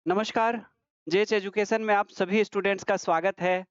नमस्कार, जेच एजुकेशन में आप सभी स्टूडेंट्स का स्वागत है।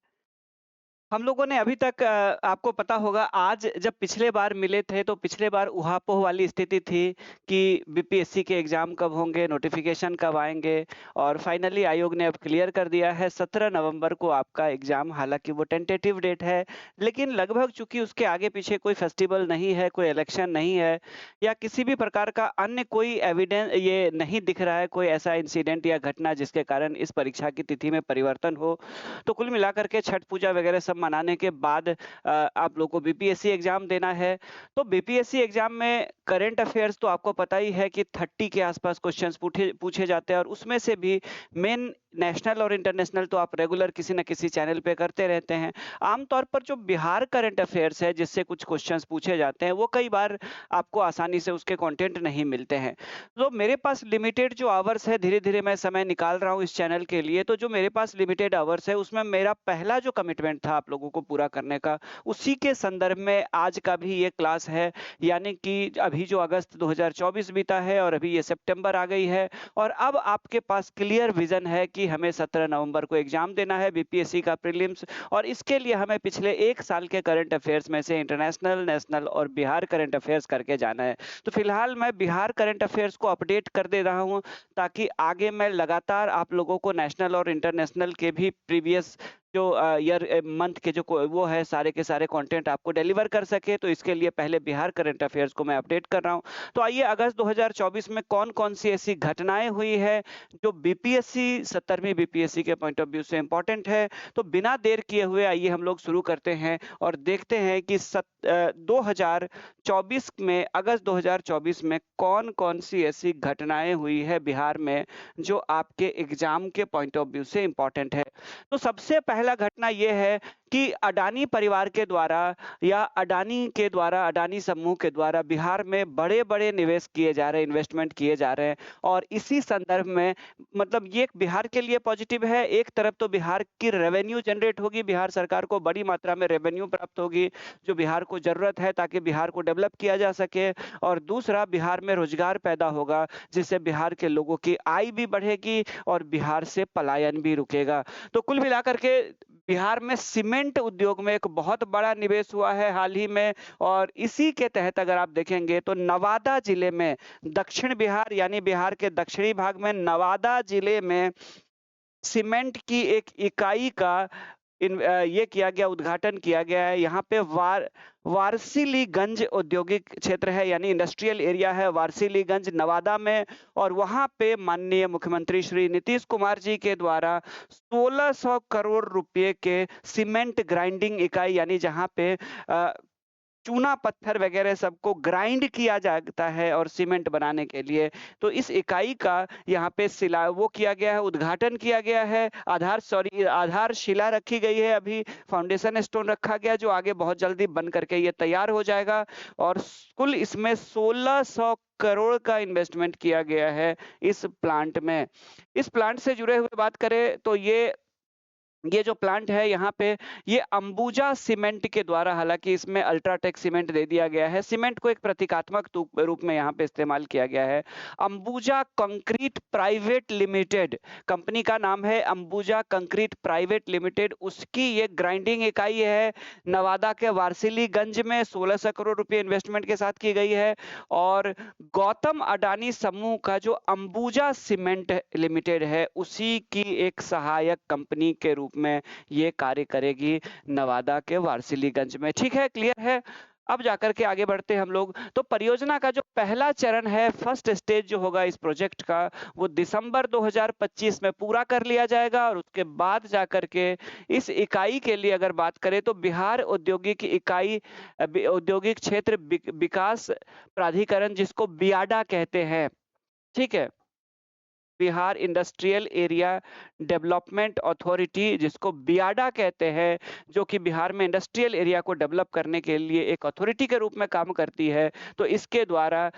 हम लोगों ने अभी तक आपको पता होगा आज जब पिछले बार मिले थे तो पिछले बार ऊहापोह वाली स्थिति थी कि बीपीएससी के एग्ज़ाम कब होंगे, नोटिफ़िकेशन कब आएँगे और फाइनली आयोग ने अब क्लियर कर दिया है 17 नवंबर को आपका एग्ज़ाम हालाँकि वो टेंटेटिव डेट है, लेकिन लगभग चूँकि उसके आगे-पीछे कोई फेस्टिवल नहीं है, कोई इलेक्शन नहीं है या किसी भी प्रकार का अन्य कोई ये नहीं दिख रहा है, कोई ऐसा इंसिडेंट या घटना जिसके कारण इस परीक्षा की तिथि में परिवर्तन हो। तो कुल मिलाकर के छठ पूजा वगैरह सब मनाने के बाद आप लोग को बीपीएससी एग्ज़ाम देना है। तो बीपीएससी एग्ज़ाम में करंट अफ़ेयर्स तो आपको पता ही है कि 30 के आस-पास क्वेश्चन्स पूठे पूछे जाते हैं और उसमें से भी मेन नेशनल और इंटरनेशनल तो आप रेगुलर किसी न किसी चैनल पे करते रहते हैं। आम तौर पर जो बिहार करंट अफ़ेयर्स है जिससे कुछ क्वेश्चन्स पूछे जाते हैं, वो कई बार आपको आसानी से उसके कंटेंट नहीं मिलते हैं। तो मेरे पास लिमिटेड जो आवर्स है, धीरे-धीरे मैं समय निकाल रहा हूँ इस चैनल के लिए, तो जो मेरे पास लिमिटेड आवर्स है, उसमें मेरा पहला जो कमिटमेंट था आप लोगों को पूरा करने का, उसी के संदर्भ में आज का भी ये क्लास है। यानी कि अभी जो अगस्त 2024 बीता है और अभी ये सितंबर आ गई है और अब आपके पास क्लियर विज़न है कि हमें 17 नवंबर को एग्ज़ाम देना है बीपीएससी का प्रीलिम्स और इसके लिए हमें पिछले 1 साल के करंट अफ़ेयर्स में से इंटरनेशनल, नेशनल और बिहार करंट अफ़ेयर्स करके जाना है। तो फिलहाल मैं बिहार करंट अफ़ेयर्स को अपडेट कर दे रहा हूँ, ताकि आगे मैं लगातार आप लोगों को नेशनल और इंटरनेशनल के भी प्रीवियस जो मंथ के जो को वो है सारे के सारे कंटेंट आपको डिलीवर कर सके, तो इसके लिए पहले बिहार करंट अफ़ेयर्स को मैं अपडेट कर रहा हूँ। तो आइए अगस्त 2024 में कौन-कौन सी ऐसी घटनाएँ हुई है, जो बीपीएससी 17वीं बीपीएससी के पॉइंट ऑफ व्यू से इम्पोर्टेंट है। तो बिना देर किए हुए आइए हम लोग शुरू करते हैं और देखते हैं कि 2024 में अगस्त 2024 में कौन-कौन सी ऐसी घटनाएँ हुई है बिहार में, जो आपके एग्ज़ाम के पॉइंट ऑफ व्यू से इम्पोर्टेंट है। तो सबसे पहला घटना ये है कि अडानी परिवार के द्वारा या अडानी समूह के द्वारा बिहार में बड़े-बड़े निवेश किए जा रहे हैं, इन्वेस्टमेंट किए जा रहे हैं और इसी संदर्भ में मतलब ये बिहार के लिए पॉजिटिव है। एक तरफ तो बिहार की रेवेन्यू जनरेट होगी, बिहार सरकार को बड़ी मात्रा में रेवेन्यू प्राप्त होगी, जो बिहार को ज़रूरत है ताकि बिहार को डेवलप किया जा सके और दूसरा बिहार में रोज़गार पैदा होगा, जिससे बिहार के लोगों की आय भी बढ़ेगी और बिहार से पलायन भी रुकेगा। तो कुल मिलाकर के बिहार में सीमेंट उद्योग में एक बहुत बड़ा निवेश हुआ है हाल ही में और इसी के तहत अगर आप देखेंगे तो नवादा जिले में दक्षिण बिहार यानी बिहार के दक्षिणी भाग में नवादा जिले में सीमेंट की एक इकाई का ये किया गया उद्घाटन किया गया है। यहाँ पे वारसिलीगंज औद्योगिक क्षेत्र है यानी इंडस्ट्रियल एरिया है वारसिलीगंज नवादा में और वहाँ पे माननीय मुख्यमंत्री श्री नीतीश कुमार जी के द्वारा 1600 करोड़ रुपए के सीमेंट ग्राइंडिंग इकाई यानी जहाँ पे चूना पत्थर वगैरह सबको ग्राइंड किया जाता है और सीमेंट बनाने के लिए। तो इस इकाई का यहाँ पे वो किया गया है, उद्घाटन किया गया है, आधारशिला रखी गई है अभी, फाउंडेशन स्टोन रखा गया है जो आगे बहुत जल्दी बन करके ये तैयार हो जाएगा और कुल इसमें 1600 करोड़ का इन्वेस्टमेंट किया गया है इस प्लांट में। इस प्लांट से जुड़े हुए बात करें तो ये जो प्लांट है यहाँ पे ये अंबुजा सीमेंट के द्वारा हालांकि इसमें अल्ट्राटेक सीमेंट दे दिया गया है सीमेंट को एक प्रतीकात्मक रूप में यहाँ पे इस्तेमाल किया गया है Ambuja concrete private limited company का नाम है अंबुजा कंक्रीट प्राइवेट लिमिटेड उसकी ये ग्राइंडिंग इकाई है नवादा के वारसिलीगंज में 1600 करोड़ रुपए इन्वेस्टमेंट के साथ की गई है और गौतम अडानी समूह का जो अंबुजा सीमेंट लिमिटेड है उसी की एक सहायक कंपनी के रूप में ये कार्य करेगी नवादा के वारसिलीगंज में। ठीक है, क्लियर है? अब जाकर के आगे बढ़ते हैं हम लोग। तो परियोजना का जो पहला चरण है, फर्स्ट स्टेज जो होगा इस प्रोजेक्ट का, वो दिसंबर 2025 में पूरा कर लिया जाएगा और उसके बाद जाकर के इस इकाई के लिए अगर बात करें तो बिहार औद्योगिक इकाई औद्योगिक क्षेत्र विकास प्राधिकरण जिसको बियाडा कहते हैं, ठीक है? Bihar industrial area development authority जिसको बियाडा कहते हैं जो कि बिहार में इंडस्ट्रियल एरिया को डेवलप करने के लिए एक अथॉरिटी के रूप में काम करती है तो इसके द्वारा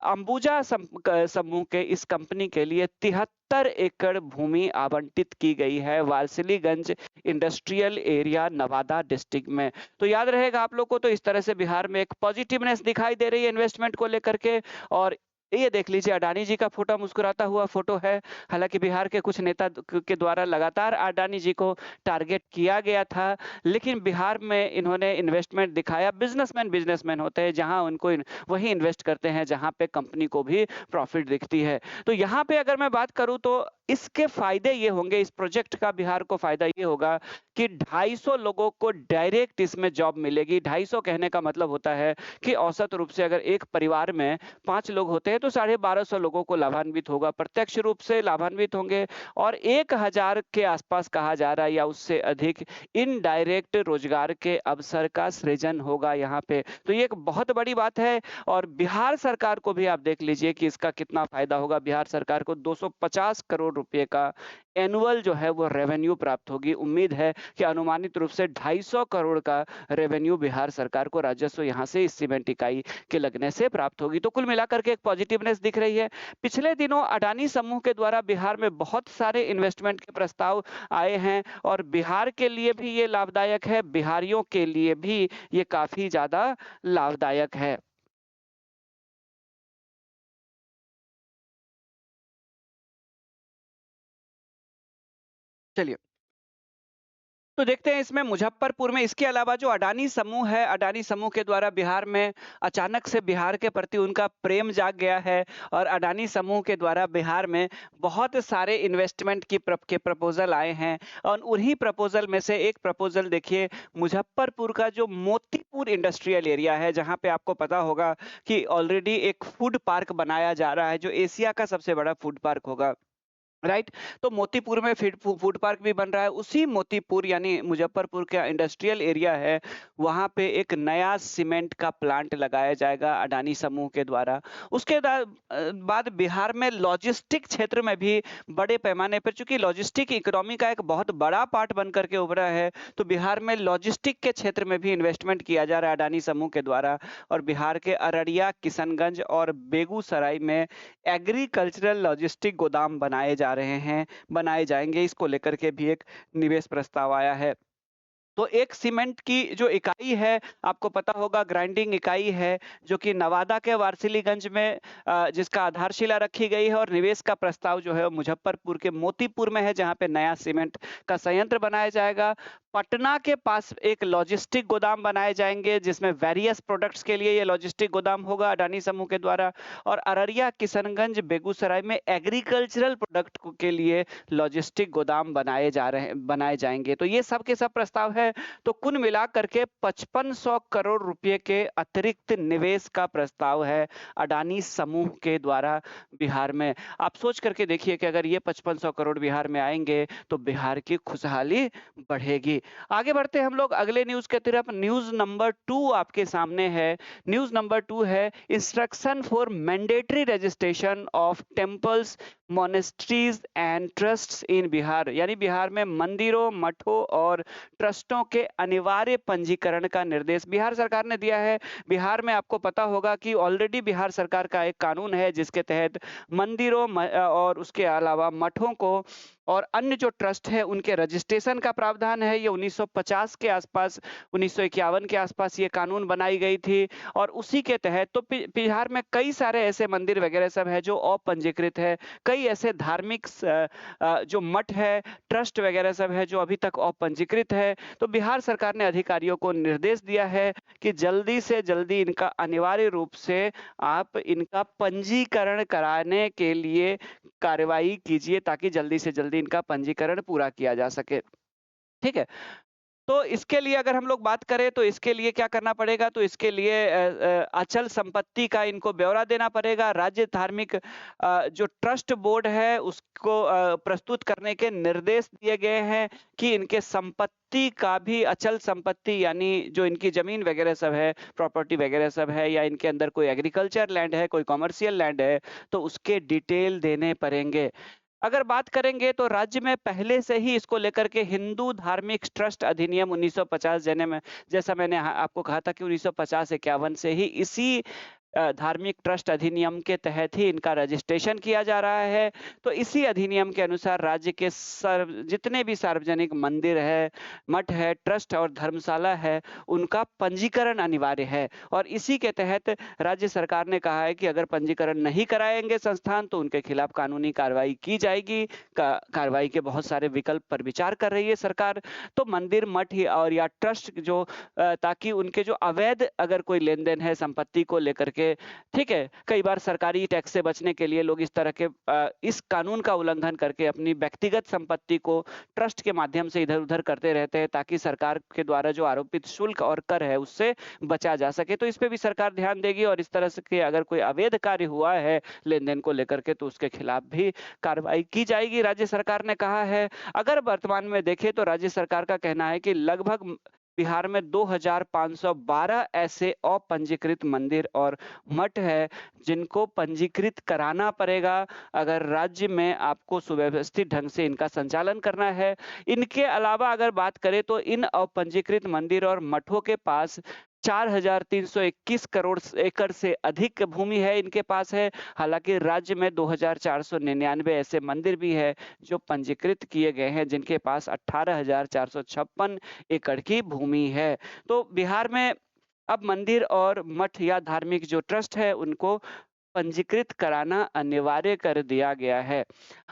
अंबुजा समूह के इस कंपनी के लिए 73 एकड़ भूमि आवंटित की गई है Warisaliganj industrial area Nawada district में। तो याद रहेगा आप लोग को तो इस तरह से बिहार में एक पॉजिटिवनेस दिखाई दे रही है इन्वेस्टमेंट को लेकर के और ये देख लीजिए अडानी जी का फोटो, मुस्कुराता हुआ फोटो है। हालाँकि बिहार के कुछ नेता के द्वारा लगातार अडानी जी को टारगेट किया गया था, लेकिन बिहार में इन्होंने इन्वेस्टमेंट दिखाया। बिज़नेसमैन बिज़नेसमैन होते हैं, जहाँ उनको वही इन्वेस्ट करते हैं जहाँ पे कंपनी को भी प्रॉफ़िट दिखती है। तो यहाँ पे अगर मैं बात करूँ तो इसके फ़ायदे ये होंगे, इस प्रोजेक्ट का बिहार को फ़ायदा ये होगा कि 250 लोगों को डायरेक्ट इसमें जॉब मिलेगी। 250 कहने का मतलब होता है कि औसत रूप से अगर एक परिवार में 5 लोग होते हैं तो 1250 लोगों को लाभान्वित होगा, प्रत्यक्ष रूप से लाभान्वित होंगे और 1000 के आसपास कहा जा रहा है या उससे अधिक इनडायरेक्ट रोजगार के अवसर का सृजन होगा यहाँ पे। तो ये एक बहुत बड़ी बात है और बिहार सरकार को भी आप देख लीजिए कि इसका कितना फायदा होगा। बिहार सरकार को 250 करोड़ रुपए का एनुअल जो है वो रेवेन्यू प्राप्त होगी। उम्मीद है कि अनुमानित रूप से 250 करोड़ का रेवेन्यू बिहार सरकार को राजस्व यहाँ से इस सीमेंट इकाई के लगने से प्राप्त होगी। तो कुल मिलाकर के एक पॉजिटिवनेस दिख रही है। पिछले दिनों अडानी समूह के द्वारा बिहार में बहुत सारे इन्वेस्टमेंट के प्रस्ताव आए हैं और बिहार के लिए भी ये लाभदायक है, बिहारियों के लिए भी ये काफ़ी ज़्यादा लाभदायक है। चलिए, तो देखते हैं इसमें मुज़फ्फरपुर में इसके अलावा जो अडानी समूह है, अडानी समूह के द्वारा बिहार में अचानक से बिहार के प्रति उनका प्रेम जाग गया है और अडानी समूह के द्वारा बिहार में बहुत सारे इन्वेस्टमेंट के प्रपोज़ल आए हैं और उन्हीं प्रपोज़ल में से एक प्रपोज़ल देखिए मुज़फ्फरपुर का जो मोतीपुर इंडस्ट्रियल एरिया है, जहाँ पे आपको पता होगा कि ऑलरेडी एक फूड पार्क बनाया जा रहा है, जो एशिया का सबसे बड़ा फूड पार्क होगा। राइट। तो मोतीपुर में फूड पार्क भी बन रहा है। उसी मोतीपुर यानी मुजफ्फरपुर का इंडस्ट्रियल एरिया है, वहां पे एक नया सीमेंट का प्लांट लगाया जाएगा अडानी समूह के द्वारा। उसके बाद बिहार में लॉजिस्टिक क्षेत्र में भी बड़े पैमाने पर, चूंकि लॉजिस्टिक इकोनॉमी का एक बहुत बड़ा पार्ट बन करके उभरा है, तो बिहार में लॉजिस्टिक के क्षेत्र में भी इन्वेस्टमेंट किया जा रहा है अडानी समूह के द्वारा। और बिहार के अररिया, किशनगंज और बेगूसराय में एग्रीकल्चरल लॉजिस्टिक गोदाम बनाए जाएंगे। इसको लेकर के भी एक निवेश प्रस्ताव आया है। तो एक सीमेंट की जो इकाई है, आपको पता होगा ग्राइंडिंग इकाई है, जो कि नवादा के वारसिलीगंज में जिसका आधारशिला रखी गई है और निवेश का प्रस्ताव जो है वो मुजफ्फरपुर के मोतीपुर में है, जहां पे नया सीमेंट का संयंत्र बनाया जाएगा। पटना के पास एक लॉजिस्टिक गोदाम बनाए जाएंगे, जिसमें वेरियस प्रोडक्ट्स के लिए ये लॉजिस्टिक गोदाम होगा अडानी समूह के द्वारा। और अररिया, किशनगंज, बेगूसराय में एग्रीकल्चरल प्रोडक्ट के लिए लॉजिस्टिक गोदाम बनाए जाएंगे। तो ये सब के सब प्रस्ताव है। तो कुल मिलाकर के 5500 करोड़ रुपए के अतिरिक्त निवेश का प्रस्ताव है अडानी समूह के द्वारा बिहार में। आप सोच करके देखिए कि अगर ये 5500 करोड़ बिहार में आएंगे तो बिहार की खुशहाली बढ़ेगी। आगे बढ़ते हम लोग अगले न्यूज के तरफ। न्यूज नंबर 2 आपके सामने है। न्यूज नंबर 2 है instruction for mandatory registration of temples, monasteries and trusts in Bihar. यानी बिहार में मंदिरों, मठों और ट्रस्टों के अनिवार्य पंजीकरण का निर्देश बिहार सरकार ने दिया है। बिहार में आपको पता होगा कि ऑलरेडी बिहार सरकार का एक कानून है, जिसके तहत मंदिरों और उसके अलावा मठों को और अन्य जो ट्रस्ट है उनके रजिस्ट्रेशन का प्रावधान है। ये 1950 के आसपास, 1951 के आसपास ये कानून बनाई गई थी और उसी के तहत तो बिहार में कई सारे ऐसे मंदिर वगैरह सब है जो अपंजीकृत है। कई ऐसे धार्मिक जो मठ है, ट्रस्ट वगैरह सब है जो अभी तक अपंजीकृत है। तो बिहार सरकार ने अधिकारियों को निर्देश दिया है कि जल्दी से जल्दी इनका अनिवार्य रूप से आप इनका पंजीकरण कराने के लिए कार्रवाई कीजिए, ताकि जल्दी से जल्दी इनका पंजीकरण पूरा किया जा सके। ठीक है। तो इसके लिए अगर हम लोग बात करें तो इसके लिए क्या करना पड़ेगा, तो इसके लिए अचल संपत्ति का इनको ब्यौरा देना पड़ेगा। राज्य धार्मिक जो ट्रस्ट बोर्ड है उसको प्रस्तुत करने के निर्देश दिए गए हैं कि इनके संपत्ति का भी, अचल संपत्ति यानी जो इनकी जमीन वगैरह सब है, प्रॉपर्टी वगैरह सब है, या इनके अंदर कोई एग्रीकल्चर लैंड है, कोई कॉमर्शियल लैंड है, तो उसके डिटेल देने पड़ेंगे। अगर बात करेंगे तो राज्य में पहले से ही इसको लेकर के हिंदू धार्मिक ट्रस्ट अधिनियम 1950 जैसा मैंने आपको कहा था कि 1950-51 से ही इसी धार्मिक ट्रस्ट अधिनियम के तहत ही इनका रजिस्ट्रेशन किया जा रहा है। तो इसी अधिनियम के अनुसार राज्य के जितने भी सार्वजनिक मंदिर है, मठ है, ट्रस्ट और धर्मशाला है, उनका पंजीकरण अनिवार्य है। और इसी के तहत राज्य सरकार ने कहा है कि अगर पंजीकरण नहीं कराएंगे संस्थान तो उनके खिलाफ कानूनी कार्रवाई की जाएगी। कार्रवाई के बहुत सारे विकल्प पर विचार कर रही है सरकार। तो मंदिर, मठ और या ट्रस्ट जो ताकि उनके जो अवैध अगर कोई लेन देन है संपत्ति को लेकर के, ठीक है, कई बार सरकारी टैक्स से बचने के लिए लोग इस तरह के इस कानून का उल्लंघन करके अपनी व्यक्तिगत संपत्ति को ट्रस्ट के माध्यम से इधर उधर करते रहते हैं ताकि सरकार के द्वारा जो आरोपित शुल्क और कर है उससे बचा जा सके। तो इस पे भी सरकार ध्यान देगी और इस तरह से कि अगर कोई अवैध कार्य हुआ है लेन देन को लेकर के तो उसके खिलाफ भी कार्रवाई की जाएगी, राज्य सरकार ने कहा है। अगर वर्तमान में देखें तो राज्य सरकार का कहना है कि लगभग बिहार में 2512 ऐसे अपंजीकृत मंदिर और मठ है जिनको पंजीकृत कराना पड़ेगा अगर राज्य में आपको सुव्यवस्थित ढंग से इनका संचालन करना है। इनके अलावा अगर बात करें तो इन अपंजीकृत मंदिर और मठों के पास 4321 करोड़ एकड़ से अधिक भूमि है इनके पास है। हालांकि राज्य में 2499 ऐसे मंदिर भी है जो पंजीकृत किए गए हैं जिनके पास 18,456 एकड़ की भूमि है। तो बिहार में अब मंदिर और मठ या धार्मिक जो ट्रस्ट है उनको पंजीकृत कराना अनिवार्य कर दिया गया है।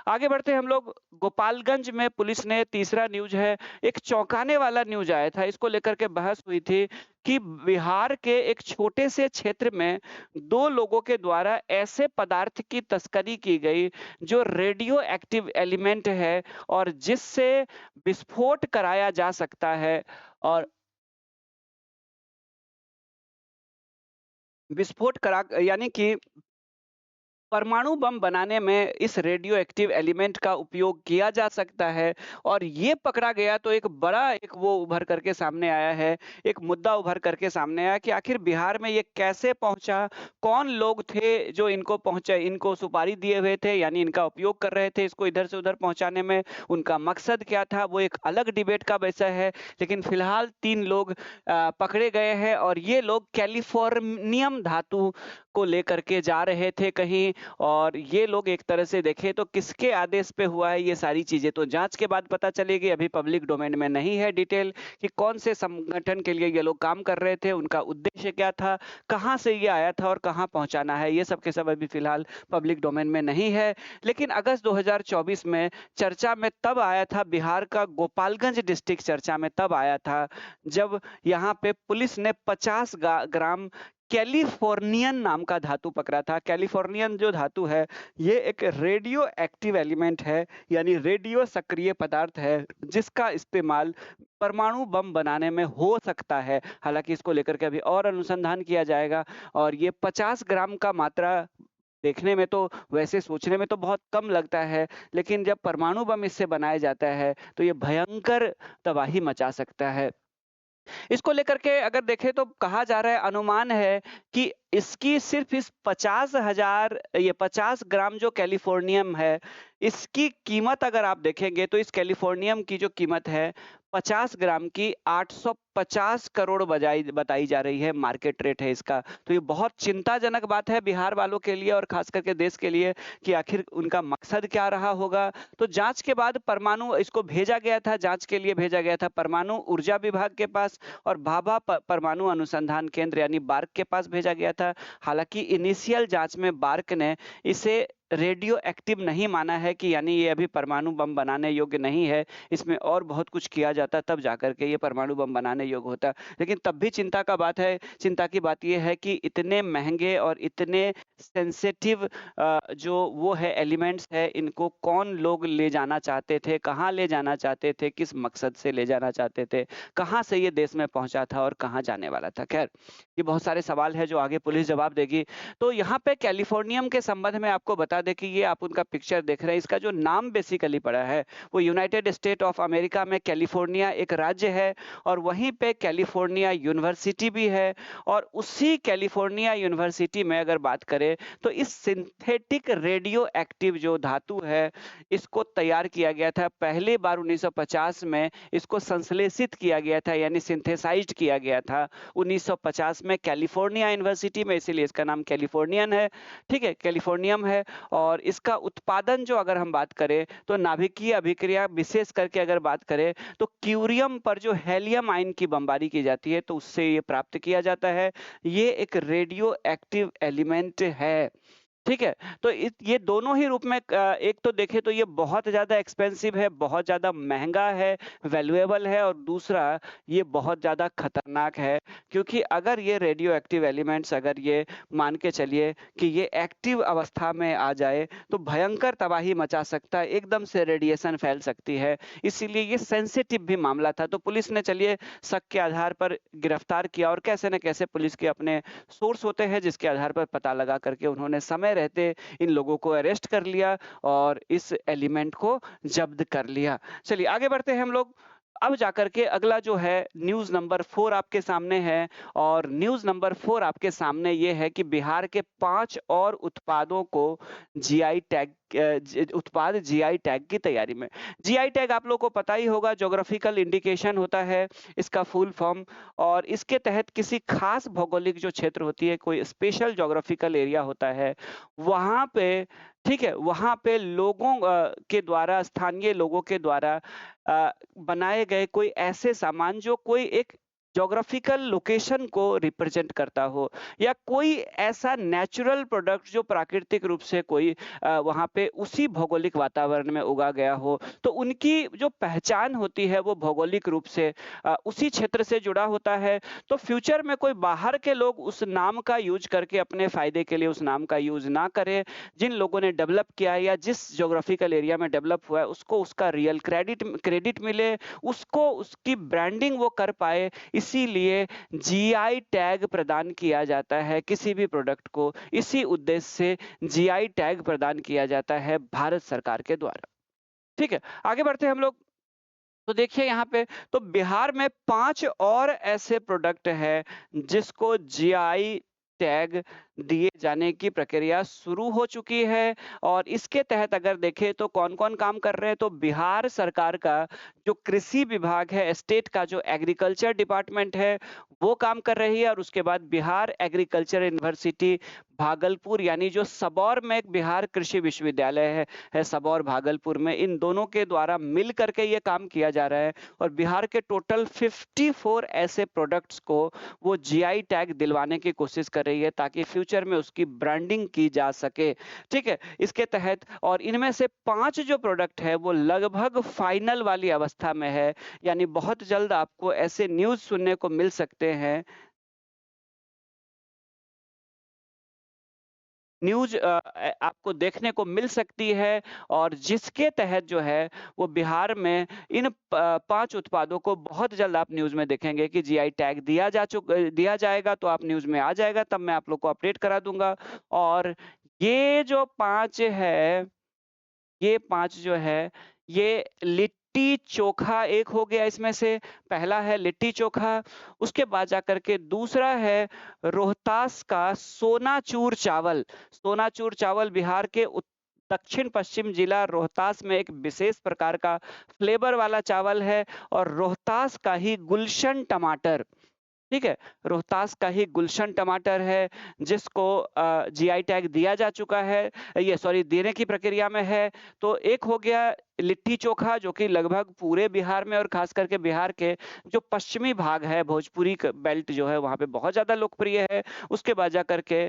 आगे बढ़ते हम लोग। गोपालगंज में पुलिस ने, तीसरा न्यूज है, एक चौंकाने वाला न्यूज आया था, इसको लेकर के बहस हुई थी कि बिहार के एक छोटे से क्षेत्र में 2 लोगों के द्वारा ऐसे पदार्थ की तस्करी की गई जो रेडियो एक्टिव एलिमेंट है और जिससे विस्फोट कराया जा सकता है। और विस्फोट करा यानी कि परमाणु बम बनाने में इस रेडियो एक्टिव एलिमेंट का उपयोग किया जा सकता है। और ये पकड़ा गया तो एक बड़ा एक वो उभर करके सामने आया है, एक मुद्दा उभर करके सामने आया कि आखिर बिहार में ये कैसे पहुंचा, कौन लोग थे जो इनको पहुंचे, इनको सुपारी दिए हुए थे यानी इनका उपयोग कर रहे थे इसको इधर से उधर पहुंचाने में, उनका मकसद क्या था, वो एक अलग डिबेट का विषय है। लेकिन फिलहाल 3 लोग पकड़े गए हैं और ये लोग कैलिफोर्नियम धातु को लेकर के जा रहे थे कहीं। और ये लोग एक तरह से देखें तो किसके आदेश पे हुआ है ये सारी चीजें तो जांच के बाद पता चलेगी। अभी पब्लिक डोमेन में नहीं है डिटेल कि कौन से संगठन के लिए ये लोग काम कर रहे थे, उनका उद्देश्य क्या था, कहां से ये आया था और कहां पहुंचाना है, ये सब के सब अभी फिलहाल पब्लिक डोमेन में नहीं है। लेकिन अगस्त 2024 में चर्चा में तब आया था, बिहार का गोपालगंज डिस्ट्रिक्ट चर्चा में तब आया था जब यहाँ पे पुलिस ने 50 ग्राम कैलिफोर्नियन नाम का धातु पकड़ा था। कैलिफोर्नियन जो धातु है ये एक रेडियो एक्टिव एलिमेंट है यानी रेडियो सक्रिय पदार्थ है जिसका इस्तेमाल परमाणु बम बनाने में हो सकता है। हालांकि इसको लेकर के अभी और अनुसंधान किया जाएगा। और ये 50 ग्राम का मात्रा देखने में तो, वैसे सोचने में तो बहुत कम लगता है, लेकिन जब परमाणु बम इससे बनाया जाता है तो ये भयंकर तबाही मचा सकता है। इसको लेकर के अगर देखें तो कहा जा रहा है, अनुमान है कि इसकी सिर्फ इस 50,000 ये 50 ग्राम जो कैलिफोर्नियम है इसकी कीमत अगर आप देखेंगे तो इस कैलिफोर्नियम की जो कीमत है 50 ग्राम की 850 करोड़ बताई जा रही है, मार्केट रेट है इसका। तो ये बहुत चिंताजनक बात है बिहार वालों के लिए और खास करके देश के लिए कि आखिर उनका मकसद क्या रहा होगा। तो जांच के बाद परमाणु इसको भेजा गया था, जांच के लिए भेजा गया था परमाणु ऊर्जा विभाग के पास और भाभा परमाणु अनुसंधान केंद्र यानी बार्क के पास भेजा गया था। हालांकि इनिशियल जांच में बार्क ने इसे रेडियो एक्टिव नहीं माना है कि यानी ये अभी परमाणु बम बनाने योग्य नहीं है, इसमें और बहुत कुछ किया जाता तब जाकर के ये परमाणु बम बनाने योग्य होता। लेकिन तब भी चिंता का बात है, चिंता की बात ये है कि इतने महंगे और इतने सेंसिटिव जो वो है एलिमेंट्स है, इनको कौन लोग ले जाना चाहते थे, कहाँ ले जाना चाहते थे, किस मकसद से ले जाना चाहते थे, कहाँ से ये देश में पहुंचा था और कहाँ जाने वाला था। खैर ये बहुत सारे सवाल है जो आगे पुलिस जवाब देगी। तो यहाँ पे कैलिफोर्नियम के संबंध में आपको बता दें कि ये आप उनका पिक्चर देख रहे हैं, इसका जो नाम बेसिकली पड़ा है वो यूनाइटेड स्टेट ऑफ अमेरिका में कैलिफोर्निया एक राज्य है और वहीं पे कैलिफोर्निया यूनिवर्सिटी भी है। और उसी कैलिफोर्निया यूनिवर्सिटी में अगर बात करें तो इस सिंथेटिक रेडियो एक्टिव जो धातु है इसको तैयार किया गया था पहली बार 1950 में। इसको संश्लेषित किया गया था यानी सिंथेसाइज्ड किया गया था 1950 में कैलिफोर्निया यूनिवर्सिटी में, इसीलिए इसका नाम कैलिफोर्नियन है। ठीक है, कैलिफोर्नियम है। और इसका उत्पादन जो अगर हम बात करें तो नाभिकीय अभिक्रिया विशेष करके अगर बात करें तो क्यूरियम पर जो हेलियम आयन की बमबारी की जाती है तो उससे ये प्राप्त किया जाता है। ये एक रेडियो एक्टिव एलिमेंट है। ठीक है, तो ये दोनों ही रूप में एक तो देखें तो ये बहुत ज़्यादा एक्सपेंसिव है, बहुत ज़्यादा महंगा है, वैल्यूएबल है, और दूसरा ये बहुत ज़्यादा खतरनाक है। क्योंकि अगर ये रेडियो एक्टिव एलिमेंट्स अगर ये मान के चलिए कि ये एक्टिव अवस्था में आ जाए तो भयंकर तबाही मचा सकता है, एकदम से रेडिएशन फैल सकती है। इसीलिए ये सेंसिटिव भी मामला था। तो पुलिस ने चलिए शक के आधार पर गिरफ्तार किया और कैसे न कैसे पुलिस के अपने सोर्स होते हैं जिसके आधार पर पता लगा करके उन्होंने समय रहते इन लोगों को अरेस्ट कर लिया और इस एलिमेंट को जब्त कर लिया। चलिए आगे बढ़ते हैं हम लोग। अब जाकर के अगला जो है न्यूज नंबर 4 आपके सामने है और न्यूज नंबर 4 आपके सामने ये है कि बिहार के 5 और उत्पादों को जीआई टैग उत्पाद जीआई टैग की तैयारी में। जीआई टैग आप लोगों को पता ही होगा, ज्योग्राफिकल इंडिकेशन होता है इसका फुल फॉर्म, और इसके तहत किसी खास भौगोलिक जो क्षेत्र होती है, कोई स्पेशल ज्योग्राफिकल एरिया होता है, वहां पे ठीक है, वहां पे लोगों के द्वारा, स्थानीय लोगों के द्वारा बनाए गए कोई ऐसे सामान जो कोई एक ज्योग्राफिकल लोकेशन को रिप्रेजेंट करता हो, या कोई ऐसा नेचुरल प्रोडक्ट जो प्राकृतिक रूप से कोई वहां पे उसी भौगोलिक वातावरण में उगा गया हो, तो उनकी जो पहचान होती है वो भौगोलिक रूप से उसी क्षेत्र से जुड़ा होता है। तो फ्यूचर में कोई बाहर के लोग उस नाम का यूज करके अपने फायदे के लिए उस नाम का यूज ना करें। जिन लोगों ने डेवलप किया है या जिस ज्योग्राफिकल एरिया में डेवलप हुआ है उसको उसका रियल क्रेडिट मिले, उसको उसकी ब्रांडिंग वो कर पाए, इसीलिए जीआई टैग प्रदान किया जाता है किसी भी प्रोडक्ट को। इसी उद्देश्य से जीआई टैग प्रदान किया जाता है भारत सरकार के द्वारा। ठीक है, आगे बढ़ते हैं हम लोग। तो देखिए यहाँ पे तो बिहार में 5 और ऐसे प्रोडक्ट हैं जिसको जीआई टैग दिए जाने की प्रक्रिया शुरू हो चुकी है। और इसके तहत अगर देखें तो कौन कौन काम कर रहे हैं, तो बिहार सरकार का जो कृषि विभाग है, स्टेट का जो एग्रीकल्चर डिपार्टमेंट है वो काम कर रही है, और उसके बाद बिहार एग्रीकल्चर यूनिवर्सिटी भागलपुर यानी जो सबौर में एक बिहार कृषि विश्वविद्यालय है सबौर भागलपुर में, इन दोनों के द्वारा मिल करके ये काम किया जा रहा है। और बिहार के टोटल 54 ऐसे प्रोडक्ट्स को वो जीआई टैग दिलवाने की कोशिश कर रही है ताकि फ्यूचर में उसकी ब्रांडिंग की जा सके। ठीक है, इसके तहत और इनमें से 5 जो प्रोडक्ट है वो लगभग फाइनल वाली अवस्था में है, यानी बहुत जल्द आपको ऐसे न्यूज सुनने को मिल सकते हैं, न्यूज आपको देखने को मिल सकती है, और जिसके तहत जो है वो बिहार में इन 5 उत्पादों को बहुत जल्द आप न्यूज में देखेंगे कि जीआई टैग दिया जाएगा। तो आप न्यूज में आ जाएगा, तब मैं आप लोग को अपडेट करा दूंगा। और ये जो 5 है, ये 5 जो है, ये लिट्टी चोखा एक हो गया इसमें से, पहला है लिट्टी चोखा। उसके बाद जाकर के दूसरा है रोहतास का सोनाचूर चावल। सोनाचूर चावल बिहार के दक्षिण पश्चिम जिला रोहतास में एक विशेष प्रकार का फ्लेवर वाला चावल है। और रोहतास का ही गुलशन टमाटर, ठीक है, रोहतास का ही गुलशन टमाटर है जिसको जीआई टैग दिया जा चुका है, ये सॉरी देने की प्रक्रिया में है। तो एक हो गया लिट्टी चोखा जो कि लगभग पूरे बिहार में और खास करके बिहार के जो पश्चिमी भाग है, भोजपुरी बेल्ट जो है वहां पे बहुत ज्यादा लोकप्रिय है। उसके बाद जाकर के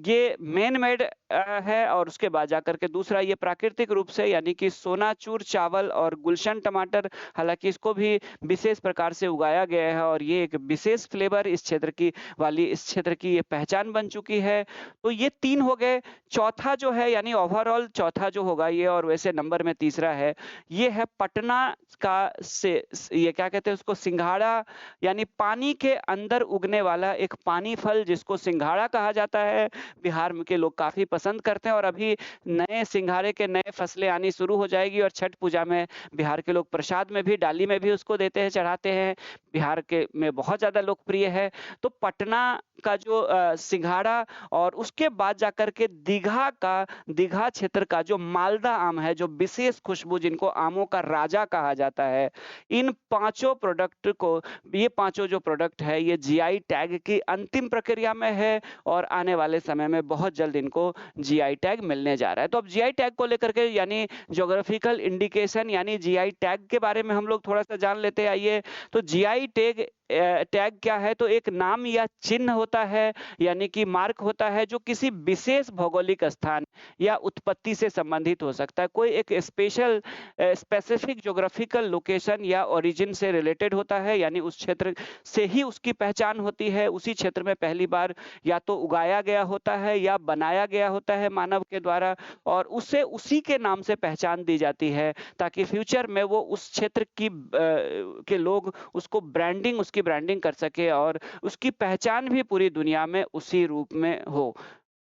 ये मेन मेड है, और उसके बाद जाकर के दूसरा ये प्राकृतिक रूप से यानी कि सोनाचूर चावल और गुलशन टमाटर, हालांकि इसको भी विशेष प्रकार से उगाया गया है और ये एक विशेष फ्लेवर इस क्षेत्र की ये पहचान बन चुकी है। तो ये 3 हो गए। चौथा जो है यानी ओवरऑल चौथा जो होगा ये, और वैसे नंबर में तीसरा तीसरा है, ये है पटना का से ये क्या कहते हैं उसको, सिंघाड़ा, यानी पानी के अंदर उगने वाला एक पानी फल जिसको सिंघाड़ा कहा जाता है। बिहार में के लोग काफ़ी पसंद करते हैं और अभी नए सिंघाड़े के नए फसलें आनी शुरू हो जाएगी और छठ पूजा में बिहार के लोग प्रसाद में भी, डाली में भी उसको देते हैं, चढ़ाते हैं। बिहार के में बहुत ज़्यादा लोकप्रिय है। तो पटना का जो सिंघाड़ा, और उसके बाद जाकर के दीघा क्षेत्र का जो मालदा आम है, जो विशेष खुशबू, जिनको आमों का राजा कहा जाता है, इन पांचों प्रोडक्ट को, ये पांचों जो प्रोडक्ट है ये जीआई टैग की अंतिम प्रक्रिया में है और आने वाले समय में बहुत जल्द इनको जीआई टैग मिलने जा रहा है। तो अब जीआई टैग को लेकर के, यानी ज्योग्राफिकल इंडिकेशन यानी जीआई टैग के बारे में हम लोग थोड़ा सा जान लेते हैं। आइए, तो जीआई टैग क्या है, तो एक नाम या चिन्ह होता है, यानी कि मार्क होता है, जो किसी विशेष भौगोलिक स्थान या उत्पत्ति से संबंधित हो सकता है। कोई एक स्पेसिफिक ज्योग्राफिकल लोकेशन या ओरिजिन से रिलेटेड होता है, यानी उस क्षेत्र से ही उसकी पहचान होती है। उसी क्षेत्र में पहली बार या तो उगाया गया होता है या बनाया गया होता है मानव के द्वारा, और उससे उसी के नाम से पहचान दी जाती है, ताकि फ्यूचर में वो उस क्षेत्र की के लोग उसको उसकी ब्रांडिंग कर सके और उसकी पहचान भी पूरी दुनिया में उसी रूप में हो।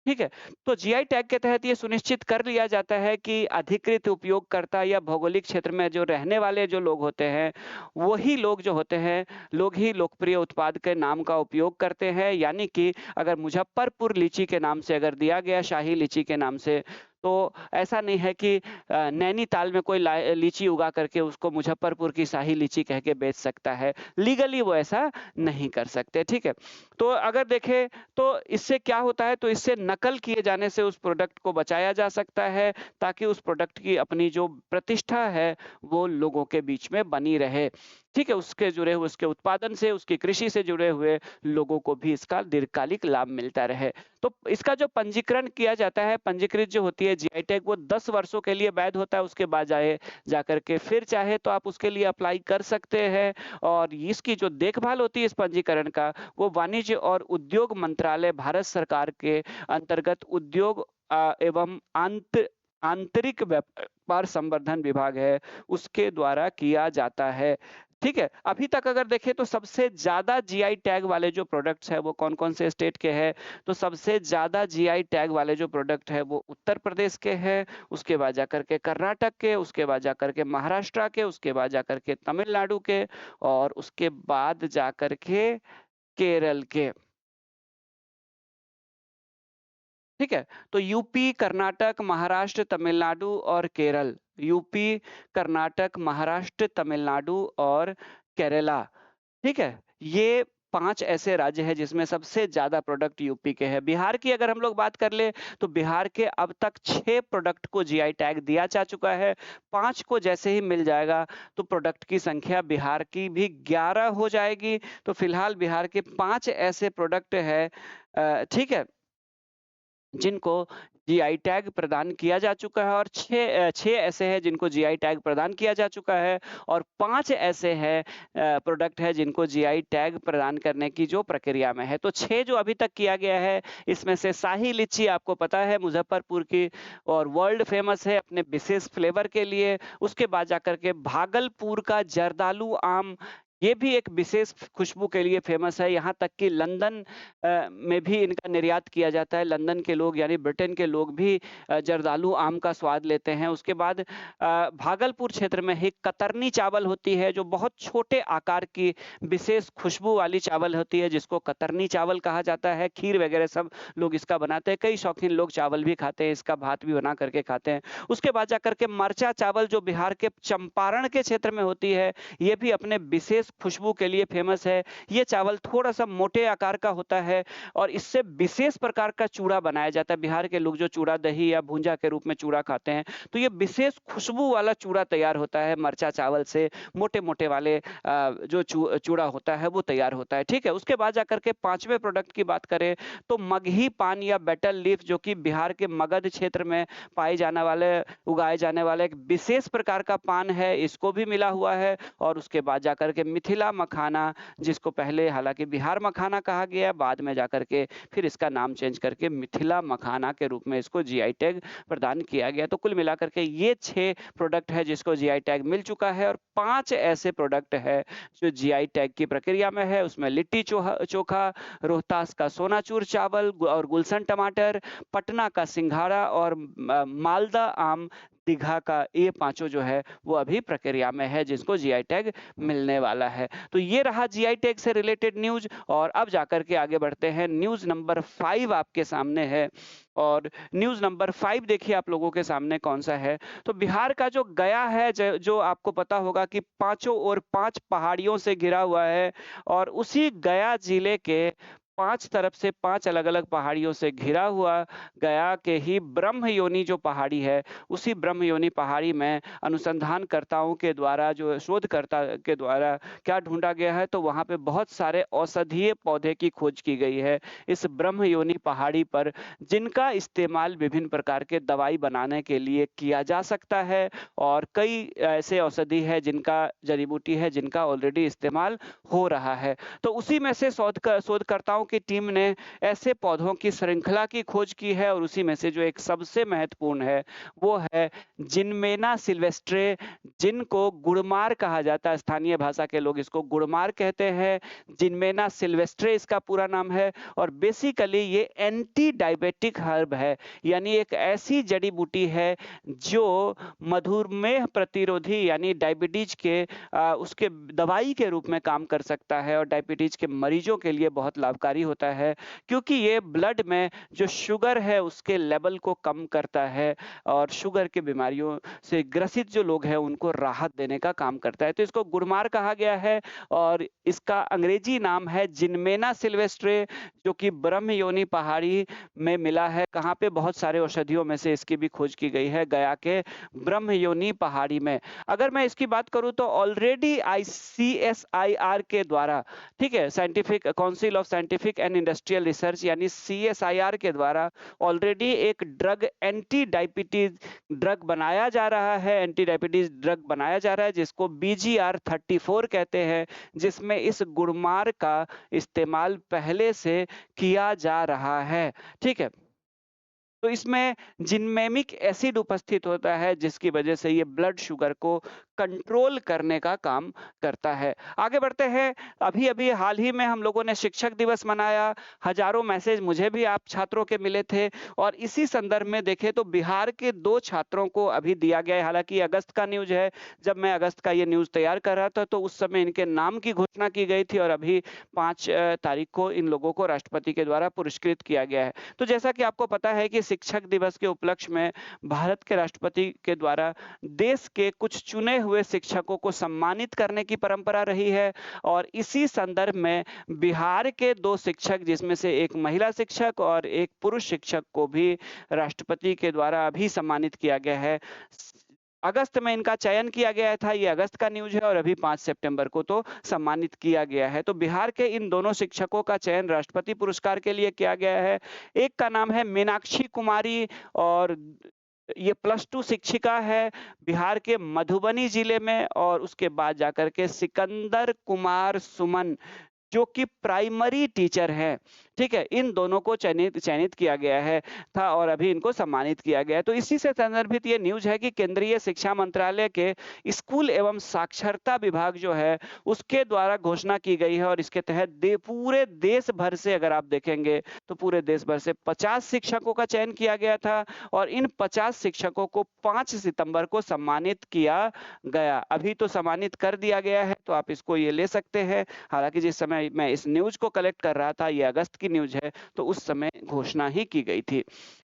ठीक है, तो जीआई टैग के तहत ये सुनिश्चित कर लिया जाता है कि अधिकृत उपयोगकर्ता या भौगोलिक क्षेत्र में जो रहने वाले जो लोग होते हैं, वही लोग जो होते हैं, लोग ही लोकप्रिय उत्पाद के नाम का उपयोग करते हैं। यानी कि अगर मुजफ्फरपुर लीची के नाम से अगर दिया गया, शाही लीची के नाम से, तो ऐसा नहीं है कि नैनीताल में कोई लीची उगा करके उसको मुजफ्फरपुर की शाही लीची कह के बेच सकता है। लीगली वो ऐसा नहीं कर सकते। ठीक है, तो अगर देखें तो इससे क्या होता है, तो इससे नकल किए जाने से उस प्रोडक्ट को बचाया जा सकता है, ताकि उस प्रोडक्ट की अपनी जो प्रतिष्ठा है वो लोगों के बीच में बनी रहे। ठीक है, उसके जुड़े हुए, उसके उत्पादन से, उसकी कृषि से जुड़े हुए लोगों को भी इसका दीर्घकालिक लाभ मिलता रहे। तो इसका जो पंजीकरण किया जाता है, पंजीकृत जो होती है जीआई टैग, वो 10 वर्षों के लिए वैध होता है। उसके बाद जाकर के फिर चाहे तो आप उसके लिए अप्लाई कर सकते हैं। और इसकी जो देखभाल होती है इस पंजीकरण का, वो वाणिज्य और उद्योग मंत्रालय, भारत सरकार के अंतर्गत उद्योग एवं आंतरिक व्यापार संवर्धन विभाग है, उसके द्वारा किया जाता है। ठीक है, अभी तक अगर देखें तो सबसे ज्यादा जीआई टैग वाले जो प्रोडक्ट्स है वो कौन कौन से स्टेट के हैं, तो सबसे ज्यादा जीआई टैग वाले जो प्रोडक्ट है वो उत्तर प्रदेश के हैं, उसके बाद जाकर के कर्नाटक के, उसके बाद जाकर के महाराष्ट्र के, उसके बाद जाकर के तमिलनाडु के, और उसके बाद जाकर के केरल के। ठीक है, तो यूपी, कर्नाटक, महाराष्ट्र, तमिलनाडु और केरल, यूपी, कर्नाटक, महाराष्ट्र, तमिलनाडु और केरला। ठीक है, ये 5 ऐसे राज्य हैं जिसमें सबसे ज्यादा प्रोडक्ट यूपी के हैं। बिहार की अगर हम लोग बात कर ले, तो बिहार के अब तक 6 प्रोडक्ट को जीआई टैग दिया जा चुका है। 5 को जैसे ही मिल जाएगा तो प्रोडक्ट की संख्या बिहार की भी 11 हो जाएगी। तो फिलहाल बिहार के 5 ऐसे प्रोडक्ट है, ठीक है, जिनको जीआई टैग प्रदान किया जा चुका है, और 6 ऐसे हैं जिनको जीआई टैग प्रदान किया जा चुका है, और 5 ऐसे हैं प्रोडक्ट है जिनको जीआई टैग प्रदान करने की जो प्रक्रिया में है। तो 6 जो अभी तक किया गया है, इसमें से शाही लीची आपको पता है मुजफ्फरपुर की, और वर्ल्ड फेमस है अपने विशेष फ्लेवर के लिए। उसके बाद जाकर के भागलपुर का जर्दालू आम, ये भी एक विशेष खुशबू के लिए फेमस है। यहाँ तक कि लंदन में भी इनका निर्यात किया जाता है। लंदन के लोग यानी ब्रिटेन के लोग भी जर्दालू आम का स्वाद लेते हैं। उसके बाद भागलपुर क्षेत्र में ही कतरनी चावल होती है, जो बहुत छोटे आकार की विशेष खुशबू वाली चावल होती है, जिसको कतरनी चावल कहा जाता है। खीर वगैरह सब लोग इसका बनाते हैं। कई शौकीन लोग चावल भी खाते हैं, इसका भात भी बना करके खाते हैं। उसके बाद जाकर के मरचा चावल, जो बिहार के चंपारण के क्षेत्र में होती है, ये भी अपने विशेष खुशबू के लिए फेमस है। ये चावल थोड़ा सा मोटे आकार का होता है और इससे विशेष प्रकार का चूड़ा बनाया जाता है। बिहार के लोग जो चूड़ा दही या भूंजा के रूप में चूड़ा खाते हैं, तो ये विशेष खुशबू वाला चूड़ा तैयार होता है मरचा चावल से। मोटे मोटे वाले जो चूड़ा होता है वो तैयार होता है। ठीक है, उसके बाद जाकर के 5वें प्रोडक्ट की बात करें तो मगही पान या बेटल लीफ, जो कि बिहार के मगध क्षेत्र में उगाए जाने वाले एक विशेष प्रकार का पान है, इसको भी मिला हुआ है। और उसके बाद जाकर के मिथिला मखाना, जिसको पहले हालाँकि बिहार मखाना कहा गया, बाद में जाकर के फिर इसका नाम चेंज करके मिथिला मखाना के रूप में इसको जीआई टैग प्रदान किया गया। तो कुल मिलाकर के ये 6 प्रोडक्ट है जिसको जीआई टैग मिल चुका है और 5 ऐसे प्रोडक्ट है जो जीआई टैग की प्रक्रिया में है। उसमें लिट्टी चोखा, रोहतास का सोनाचूर चावल और गुलशन टमाटर, पटना का सिंघाड़ा और मालदा आम, दीघा का, ये पांचों जो है वो अभी प्रक्रिया में है जिसको जीआई टैग मिलने वाला है। तो ये रहा जीआई टैग से रिलेटेड न्यूज। और अब जाकर के आगे बढ़ते हैं, न्यूज नंबर 5 आपके सामने है। और न्यूज नंबर 5 देखिए आप लोगों के सामने कौन सा है। तो बिहार का जो गया है, जो आपको पता होगा कि पांचों ओर 5 पहाड़ियों से घिरा हुआ है और उसी गया जिले के 5 तरफ से 5 अलग-अलग पहाड़ियों से घिरा हुआ गया के ही ब्रह्मयोनी जो पहाड़ी है, उसी ब्रह्मयोनी पहाड़ी में अनुसंधानकर्ताओं के द्वारा, जो शोधकर्ता के द्वारा क्या ढूंढा गया है, तो वहाँ पे बहुत सारे औषधीय पौधे की खोज की गई है इस ब्रह्मयोनी पहाड़ी पर, जिनका इस्तेमाल विभिन्न प्रकार के दवाई बनाने के लिए किया जा सकता है। और कई ऐसे औषधि है जिनका, जड़ी बूटी है जिनका ऑलरेडी इस्तेमाल हो रहा है। तो उसी में से शोधकर्ताओं की टीम ने ऐसे पौधों की श्रृंखला की खोज की है और उसी में से जो एक सबसे महत्वपूर्ण है वो है जिनमेना सिल्वेस्ट्रे, जिनको गुड़मार कहा जाता है। स्थानीय भाषा के लोग इसको गुड़मार कहते हैं। जिनमेना सिल्वेस्ट्रे इसका पूरा नाम है। और बेसिकली ये एंटी डायबिटिक हर्ब है, यानी एक ऐसी जड़ी बूटी है जो मधुमेह प्रतिरोधी यानी डायबिटीज के उसके दवाई के रूप में काम कर सकता है और डायबिटीज के मरीजों के लिए बहुत लाभकारी होता है, क्योंकि ये ब्लड में जो शुगर है उसके लेवल को कम करता है और शुगर की बीमारियों से ग्रसित जो लोग हैं उनको राहत देने का काम करता है। तो इसको गुड़मार कहा गया है और इसका अंग्रेजी नाम है जिनमेना सिल्वेस्ट्रे, जो कि ब्रह्मयोनी पहाड़ी में मिला है। कहाँ पे? बहुत सारे औषधियों में से इसकी भी खोज की गई है, गया के ब्रह्मयोनी पहाड़ी में। अगर मैं इसकी बात करूं तो ऑलरेडी ICSIR के द्वारा, ठीक है, scientific council of scientific and industrial research यानी CSIR के द्वारा ऑलरेडी एक ड्रग, एंटी डायबिटीज ड्रग बनाया जा रहा है, एंटी डायबिटीज ड्रग बनाया जा रहा है जिसको BGR-34 कहते हैं, जिसमें इस गुड़मार का इस्तेमाल पहले से किया जा रहा है। ठीक है, तो इसमें जिनमेमिक एसिड उपस्थित होता है जिसकी वजह से ये ब्लड शुगर को कंट्रोल करने का काम करता है। आगे बढ़ते हैं। अभी अभी हाल ही में हम लोगों ने शिक्षक दिवस मनाया, हजारों मैसेज मुझे भी आप छात्रों के मिले थे और इसी संदर्भ में देखें तो बिहार के 2 छात्रों को अभी दिया गया है। हालांकि अगस्त का न्यूज है, जब मैं अगस्त का ये न्यूज तैयार कर रहा था तो उस समय इनके नाम की घोषणा की गई थी और अभी 5 तारीख को इन लोगों को राष्ट्रपति के द्वारा पुरस्कृत किया गया है। तो जैसा कि आपको पता है कि शिक्षक दिवस के उपलक्ष्य में भारत के राष्ट्रपति के द्वारा देश के कुछ चुने हुए शिक्षकों को सम्मानित करने की परंपरा रही है और इसी संदर्भ में बिहार के 2 शिक्षक, जिसमें से एक महिला शिक्षक और एक पुरुष शिक्षक को भी राष्ट्रपति के द्वारा अभी सम्मानित किया गया है। अगस्त में इनका चयन किया गया था, ये अगस्त का न्यूज है और अभी 5 सितंबर को तो सम्मानित किया गया है। तो बिहार के इन दोनों शिक्षकों का चयन राष्ट्रपति पुरस्कार के लिए किया गया है। एक का नाम है मीनाक्षी कुमारी और ये +2 शिक्षिका है बिहार के मधुबनी जिले में, और उसके बाद जाकर के सिकंदर कुमार सुमन जो कि प्राइमरी टीचर है। ठीक है, इन दोनों को चयनित किया गया है था और अभी इनको सम्मानित किया गया है। तो इसी से संदर्भित ये न्यूज है कि केंद्रीय शिक्षा मंत्रालय के स्कूल एवं साक्षरता विभाग जो है उसके द्वारा घोषणा की गई है और इसके तहत पूरे देश भर से, अगर आप देखेंगे तो पूरे देश भर से 50 शिक्षकों का चयन किया गया था और इन 50 शिक्षकों को 5 सितंबर को सम्मानित किया गया। अभी तो सम्मानित कर दिया गया है, तो आप इसको ये ले सकते हैं। हालांकि जिस समय मैं इस न्यूज को कलेक्ट कर रहा था, ये अगस्त की न्यूज है, तो उस समय घोषणा ही की गई थी।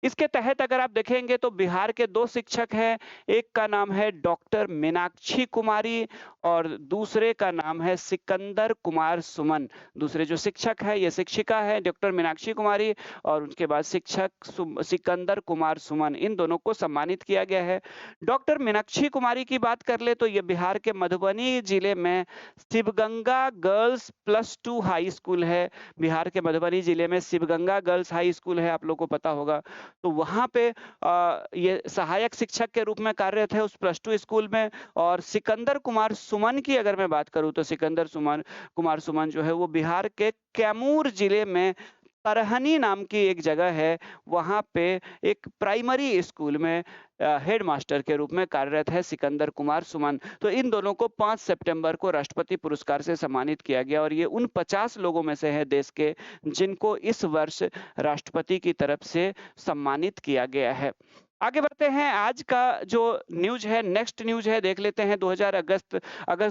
इसके तहत अगर आप देखेंगे तो बिहार के 2 शिक्षक हैं, एक का नाम है डॉक्टर मीनाक्षी कुमारी और दूसरे का नाम है सिकंदर कुमार सुमन। दूसरे जो शिक्षक है, ये शिक्षिका है डॉक्टर मीनाक्षी कुमारी और उसके बाद शिक्षक सिकंदर कुमार सुमन, इन दोनों को सम्मानित किया गया है। डॉक्टर मीनाक्षी कुमारी की बात कर ले तो ये बिहार के मधुबनी जिले में शिवगंगा गर्ल्स +2 हाई स्कूल है। बिहार के मधुबनी जिले में शिवगंगा गर्ल्स हाई स्कूल है, आप लोग को पता होगा। तो वहाँ पे ये सहायक शिक्षक के रूप में कार्यरत है उस +2 स्कूल में। और सिकंदर कुमार सुमन की अगर मैं बात करूँ तो सिकंदर कुमार सुमन जो है वो बिहार के कैमूर जिले में तरहनी नाम की एक जगह है, वहाँ पे एक प्राइमरी स्कूल में हेडमास्टर के रूप में कार्यरत है सिकंदर कुमार सुमन। तो इन दोनों को 5 सितंबर को राष्ट्रपति पुरस्कार से सम्मानित किया गया और ये उन 50 लोगों में से है देश के जिनको इस वर्ष राष्ट्रपति की तरफ से सम्मानित किया गया है। आगे बढ़ते हैं, आज का जो न्यूज है, नेक्स्ट न्यूज है, देख लेते हैं 2000 अगस्त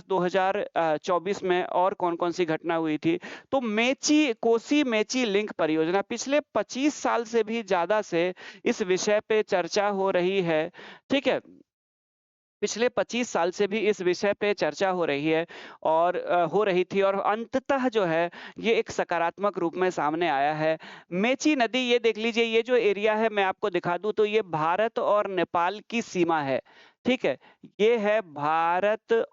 2024 में और कौन-कौन सी घटना हुई थी। तो कोसी मेची लिंक परियोजना पिछले 25 साल से भी ज्यादा से इस विषय पे चर्चा हो रही है, ठीक है। पिछले 25 साल से भी इस विषय पे चर्चा हो रही है और हो रही थी और अंततः जो है ये एक सकारात्मक रूप में सामने आया है। मेची नदी, ये देख लीजिए, ये जो एरिया है मैं आपको दिखा दूं तो ये भारत और नेपाल की सीमा है, ठीक है। ये है भारत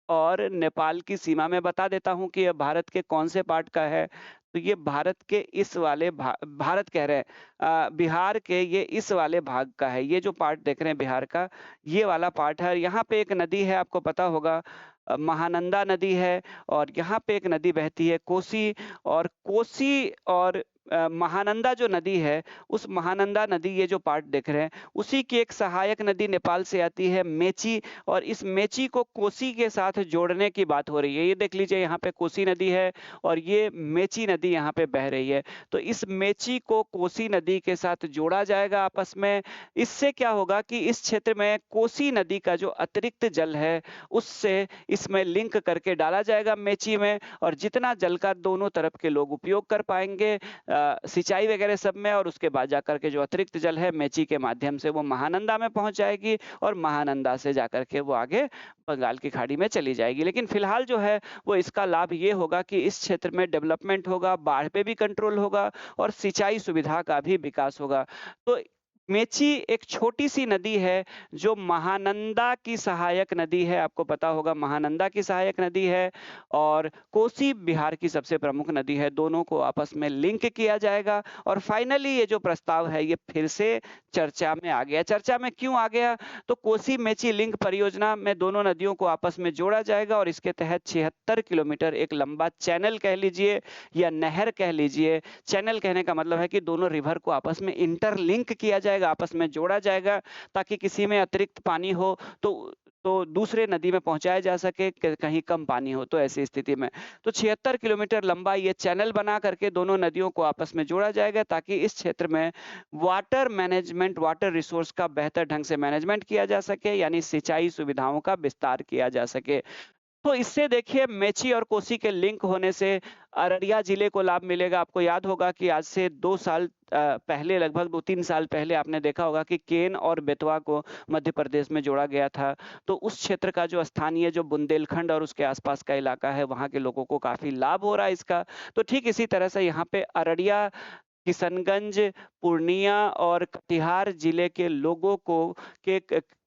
और नेपाल की सीमा। मैं बता देता हूं कि ये भारत के कौन से पार्ट का है। तो ये भारत के इस वाले भारत कह रहे हैं, बिहार के ये इस वाले भाग का है। ये जो पार्ट देख रहे हैं बिहार का, ये वाला पार्ट है। यहाँ पे एक नदी है, आपको पता होगा, महानंदा नदी है। और यहाँ पे एक नदी बहती है कोसी, और कोसी और महानंदा जो नदी है, उस महानंदा नदी, ये जो पार्ट देख रहे हैं, उसी की एक सहायक नदी नेपाल से आती है मेची, और इस मेची को कोसी के साथ जोड़ने की बात हो रही है। ये देख लीजिए, यहाँ पे कोसी नदी है और ये मेची नदी यहाँ पे बह रही है। तो इस मेची को कोसी नदी के साथ जोड़ा जाएगा आपस में। इससे क्या होगा कि इस क्षेत्र में कोसी नदी का जो अतिरिक्त जल है उससे इसमें लिंक करके डाला जाएगा मेची में, और जितना जल का दोनों तरफ के लोग उपयोग कर पाएंगे सिंचाई वगैरह सब में, और उसके बाद जाकर के जो अतिरिक्त जल है मेची के माध्यम से वो महानंदा में पहुंच जाएगी, और महानंदा से जाकर के वो आगे बंगाल की खाड़ी में चली जाएगी। लेकिन फिलहाल जो है वो इसका लाभ ये होगा कि इस क्षेत्र में डेवलपमेंट होगा, बाढ़ पे भी कंट्रोल होगा और सिंचाई सुविधा का भी विकास होगा। तो मेची एक छोटी सी नदी है जो महानंदा की सहायक नदी है, आपको पता होगा महानंदा की सहायक नदी है, और कोसी बिहार की सबसे प्रमुख नदी है। दोनों को आपस में लिंक किया जाएगा और फाइनली ये जो प्रस्ताव है ये फिर से चर्चा में आ गया। चर्चा में क्यों आ गया? तो कोसी मेची लिंक परियोजना में दोनों नदियों को आपस में जोड़ा जाएगा और इसके तहत 76 किलोमीटर एक लंबा चैनल कह लीजिए या नहर कह लीजिए, चैनल कहने का मतलब है कि दोनों रिवर को आपस में इंटरलिंक किया जाएगा, आपस में जोड़ा जाएगा, ताकि किसी में अतिरिक्त पानी हो तो दूसरे नदी में पहुंचाया जा सके, कहीं कम पानी हो तो ऐसी स्थिति में। तो 76 किलोमीटर लंबा ये चैनल बना करके दोनों नदियों को आपस में जोड़ा जाएगा, ताकि इस क्षेत्र में वाटर मैनेजमेंट, वाटर रिसोर्स का बेहतर ढंग से मैनेजमेंट किया जा सके, यानी सिंचाई सुविधाओं का विस्तार किया जा सके। तो इससे देखिए मेची और कोसी के लिंक होने से अररिया जिले को लाभ मिलेगा। आपको याद होगा कि आज से 2 साल पहले, लगभग 2-3 साल पहले आपने देखा होगा कि केन और बेतवा को मध्य प्रदेश में जोड़ा गया था। तो उस क्षेत्र का जो स्थानीय, जो बुंदेलखंड और उसके आसपास का इलाका है, वहाँ के लोगों को काफी लाभ हो रहा है इसका। तो ठीक इसी तरह से यहाँ पे अररिया, किशनगंज, पूर्णिया और कटिहार जिले के लोगों को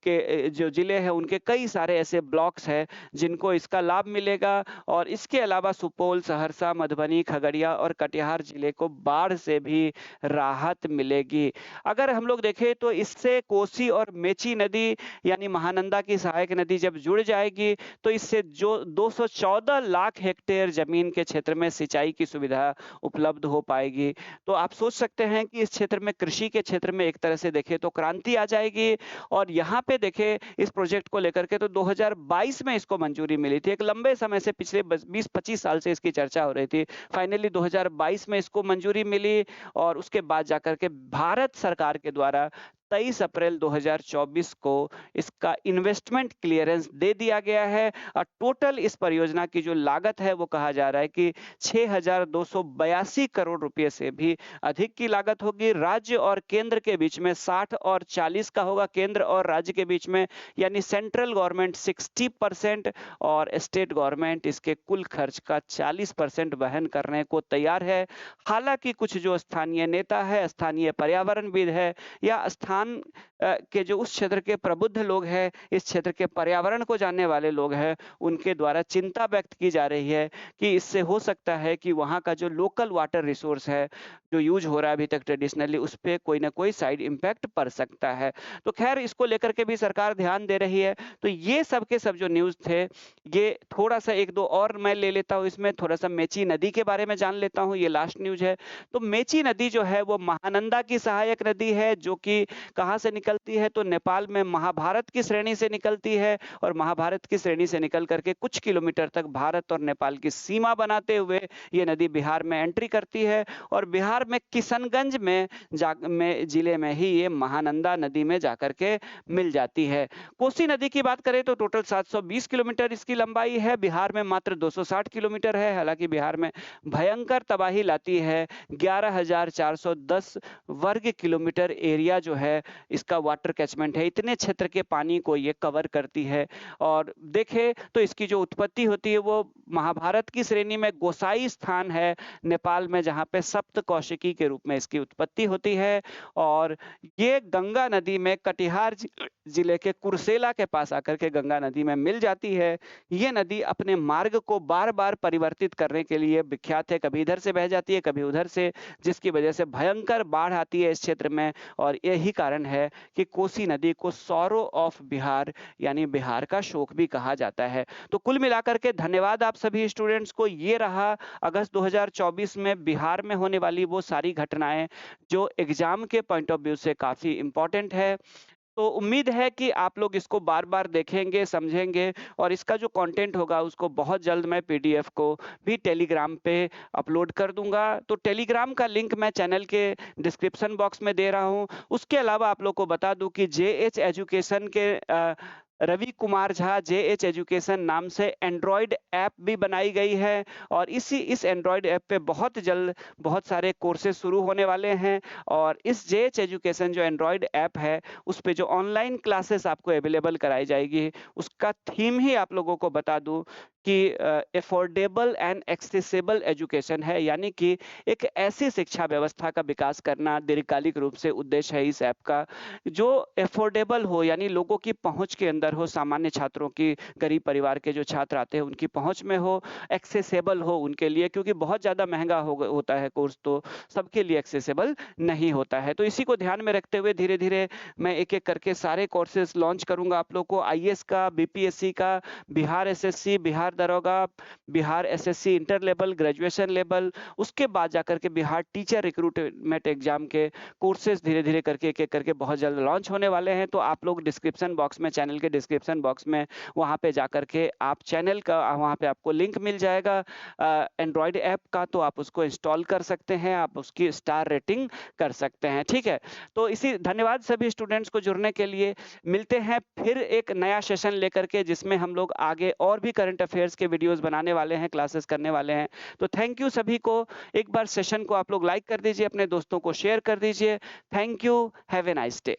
के जो जिले हैं उनके कई सारे ऐसे ब्लॉक्स हैं जिनको इसका लाभ मिलेगा। और इसके अलावा सुपौल, सहरसा, मधुबनी, खगड़िया और कटिहार जिले को बाढ़ से भी राहत मिलेगी। अगर हम लोग देखें तो इससे कोसी और मेची नदी यानी महानंदा की सहायक नदी जब जुड़ जाएगी तो इससे जो 214 लाख हेक्टेयर जमीन के क्षेत्र में सिंचाई की सुविधा उपलब्ध हो पाएगी। तो आप सोच सकते हैं कि इस क्षेत्र में, कृषि के क्षेत्र में एक तरह से देखें तो क्रांति आ जाएगी। और यहाँ पे देखें इस प्रोजेक्ट को लेकर के तो 2022 में इसको मंजूरी मिली थी। एक लंबे समय से, पिछले 20-25 साल से इसकी चर्चा हो रही थी। फाइनली 2022 में इसको मंजूरी मिली और उसके बाद जाकर के भारत सरकार के द्वारा 23 अप्रैल 2024 को इसका इन्वेस्टमेंट क्लियरेंस दे दिया गया है। और टोटल इस परियोजना की जो लागत है वो कहा जा रहा है कि 6,282 करोड़ रुपए से भी अधिक की लागत होगी। राज्य और केंद्र के बीच में 60 और 40 का होगा, केंद्र और राज्य के बीच में, यानी सेंट्रल गवर्नमेंट 60% और स्टेट गवर्नमेंट इसके कुल खर्च का 40% वहन करने को तैयार है। हालांकि कुछ जो स्थानीय नेता है, स्थानीय पर्यावरणविद है या स्थान राजस्थान के जो उस क्षेत्र के प्रबुद्ध लोग हैं, इस क्षेत्र के पर्यावरण को जानने वाले लोग हैं, उनके द्वारा चिंता व्यक्त की जा रही है कि इससे हो सकता है कि वहाँ का जो लोकल वाटर रिसोर्स है, जो यूज़ हो रहा है अभी तक ट्रेडिशनली, उस पे कोई ना कोई साइड इम्पैक्ट पड़ सकता है। तो ख़ैर इसको लेकर के भी सरकार ध्यान दे रही है। तो ये सब के सब जो न्यूज़ थे, ये थोड़ा-सा 1-2 और मैं ले लेता हूँ इसमें, थोड़ा-सा मेची नदी के बारे में जान लेता हूँ, ये लास्ट न्यूज़ है। तो मेची नदी जो है वो महानंदा की सहायक नदी है, जो कि कहाँ से निकलती है, तो नेपाल में महाभारत की श्रेणी से निकलती है और महाभारत की श्रेणी से निकल करके कुछ किलोमीटर तक भारत और नेपाल की सीमा बनाते हुए ये नदी बिहार में एंट्री करती है और बिहार में किशनगंज में जिले में ही ये महानंदा नदी में जाकर के मिल जाती है। कोसी नदी की बात करें तो टोटल 720 किलोमीटर इसकी लंबाई है, बिहार में मात्र 260 किलोमीटर है। हालांकि बिहार में भयंकर तबाही लाती है, 11,410 वर्ग किलोमीटर एरिया जो है इसका वाटर कैचमेंट है, इतने क्षेत्र के पानी को ये कवर करती है। और देखें तो इसकी जो उत्पत्ति होती है वो महाभारत की श्रेणी में गोसाई स्थान है नेपाल में, जहाँ पे सप्त कौशिकी के रूप में इसकी उत्पत्ति होती है। और ये गंगा नदी में कटिहार जिले के कुर्सेला के पास आकर के गंगा नदी में मिल जाती है। ये नदी अपने मार्ग को बार बार परिवर्तित करने के लिए विख्यात है, कभी इधर से बह जाती है कभी उधर से, जिसकी वजह से भयंकर बाढ़ आती है इस क्षेत्र में। और यही कारण है कि कोसी नदी को सॉरो ऑफ बिहार यानी बिहार का शोक भी कहा जाता है। तो कुल मिलाकर के धन्यवाद आप सभी स्टूडेंट्स को। ये रहा अगस्त 2024 में बिहार में होने वाली वो सारी घटनाएं जो एग्जाम के पॉइंट ऑफ व्यू से काफी इंपॉर्टेंट है। तो उम्मीद है कि आप लोग इसको बार-बार देखेंगे, समझेंगे और इसका जो कंटेंट होगा उसको बहुत जल्द मैं पीडीएफ को भी टेलीग्राम पे अपलोड कर दूंगा। तो टेलीग्राम का लिंक मैं चैनल के डिस्क्रिप्शन बॉक्स में दे रहा हूं। उसके अलावा आप लोग को बता दूं कि जेएच एजुकेशन के रवि कुमार झा जेएच एजुकेशन नाम से एंड्रॉयड ऐप भी बनाई गई है और इस एंड्रॉयड ऐप पे बहुत जल्द बहुत सारे कोर्सेज शुरू होने वाले हैं। और इस जेएच एजुकेशन जो एंड्रॉयड ऐप है उस पे जो ऑनलाइन क्लासेस आपको अवेलेबल कराई जाएगी, उसका थीम ही आप लोगों को बता दूं कि अफोर्डेबल एंड एक्सेसिबल एजुकेशन है, यानी कि एक ऐसी शिक्षा व्यवस्था का विकास करना दीर्घकालिक रूप से उद्देश्य है इस ऐप का, जो अफोर्डेबल हो यानी लोगों की पहुंच के अंदर हो, सामान्य छात्रों की, गरीब परिवार के जो छात्र आते हैं उनकी पहुंच में हो, एक्सेसिबल हो उनके लिए, क्योंकि बहुत ज़्यादा महंगा होता है कोर्स, तो सबके लिए एक्सेसिबल नहीं होता है। तो इसी को ध्यान में रखते हुए धीरे धीरे मैं एक एक करके सारे कोर्सेज लॉन्च करूंगा आप लोग को, आईएएस का, बीपीएससी का, बिहार एसएससी, बिहार दरोगा, Bihar SSC inter level, graduation level, उसके बाद जाकर के बिहार टीचर रिक्रूटमेंट एग्जाम के कोर्सेज धीरे धीरे करके एक एक करके बहुत जल्द लॉन्च होने वाले हैं। तो आप लोग डिस्क्रिप्शन बॉक्स में, चैनल के डिस्क्रिप्शन बॉक्स में वहां पे जाकर के आप चैनल का, वहां पे आपको लिंक मिल जाएगा एंड्रॉयड ऐप का, तो आप उसको इंस्टॉल कर सकते हैं, आप उसकी स्टार रेटिंग कर सकते हैं। ठीक है, तो इसी धन्यवाद सभी स्टूडेंट्स को जुड़ने के लिए। मिलते हैं फिर एक नया सेशन लेकर के जिसमें हम लोग आगे और भी करंट अफेयर्स के वीडियोस बनाने वाले हैं, क्लासेस करने वाले हैं। तो थैंक यू सभी को। एक बार सेशन को आप लोग लाइक कर दीजिए, अपने दोस्तों को शेयर कर दीजिए। Thank you, have a nice day.